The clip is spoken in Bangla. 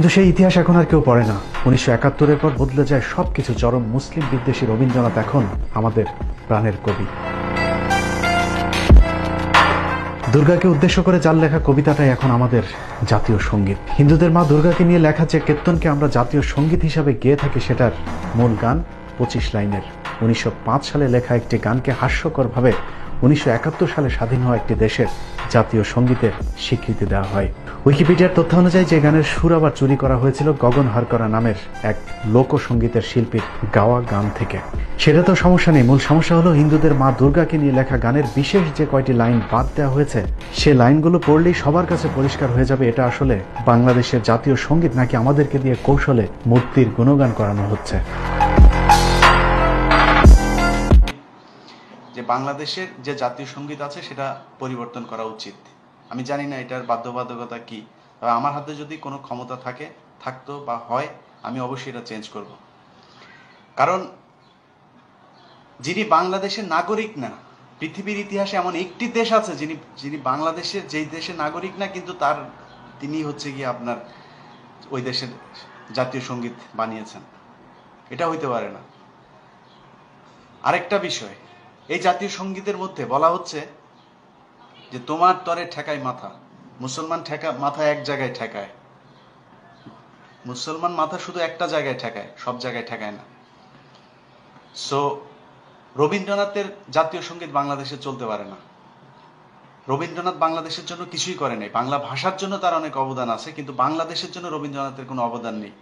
কিন্তু সেই ইতিহাস এখন আর কেউ পড়ে না। 1971-এর পর বদলে যায় সবকিছু। চরম মুসলিম বিদ্বেষী রবীন্দ্রনাথ এখন আমাদের প্রাণের কবি। দুর্গাকে উদ্দেশ্য করে যার লেখা কবিতাটাই এখন আমাদের জাতীয় সঙ্গীত। হিন্দুদের মা দুর্গাকে নিয়ে লেখা যে কীর্তনকে আমরা জাতীয় সঙ্গীত হিসাবে গেয়ে থাকি, সেটার মূল গান 25 লাইনের। 1905 সালে লেখা একটি গানকে হাস্যকরভাবে 1971 সালে স্বাধীন হওয়া একটি দেশের জাতীয় সঙ্গীতের স্বীকৃতি দেওয়া হয়। উইকিপিডিয়ার তথ্য অনুযায়ী যে গানের সুর আবার চুরি করা হয়েছিল গগন হারকরা নামের এক লোকসঙ্গীতের শিল্পীর গাওয়া গান থেকে। সেটা তো সমস্যা নেই, মূল সমস্যা হলো হিন্দুদের মা দুর্গাকে নিয়ে লেখা গানের বিশেষ যে কয়টি লাইন বাদ দেওয়া হয়েছে, সে লাইনগুলো পড়লেই সবার কাছে পরিষ্কার হয়ে যাবে এটা আসলে বাংলাদেশের জাতীয় সঙ্গীত নাকি আমাদেরকে দিয়ে কৌশলে মূর্তির গুণগান করানো হচ্ছে। যে বাংলাদেশের যে জাতীয় সঙ্গীত আছে সেটা পরিবর্তন করা উচিত। আমি জানি না এটার বাধ্যবাধকতা কি, তবে আমার হাতে যদি কোনো ক্ষমতা থাকতো বা হয়, আমি অবশ্যই এটা চেঞ্জ করব। কারণ যিনি বাংলাদেশের নাগরিক না, পৃথিবীর ইতিহাসে এমন একটি দেশ আছে যিনি বাংলাদেশের যেই দেশের নাগরিক না, কিন্তু তিনি হচ্ছে গিয়ে আপনার ওই দেশের জাতীয় সঙ্গীত বানিয়েছেন। এটা হইতে পারে না। আরেকটা বিষয়, এই জাতীয় সঙ্গীতের মধ্যে বলা হচ্ছে যে তোমার তরে ঠেকায় মাথা। মুসলমান মাথা এক জায়গায় ঠেকায়, মুসলমান মাথা শুধু একটা জায়গায় ঠেকায়, সব জায়গায় ঠেকায় না। সো রবীন্দ্রনাথের জাতীয় সঙ্গীত বাংলাদেশে চলতে পারে না। রবীন্দ্রনাথ বাংলাদেশের জন্য কিছুই করে নাই। বাংলা ভাষার জন্য তার অনেক অবদান আছে, কিন্তু বাংলাদেশের জন্য রবীন্দ্রনাথের কোনো অবদান নেই।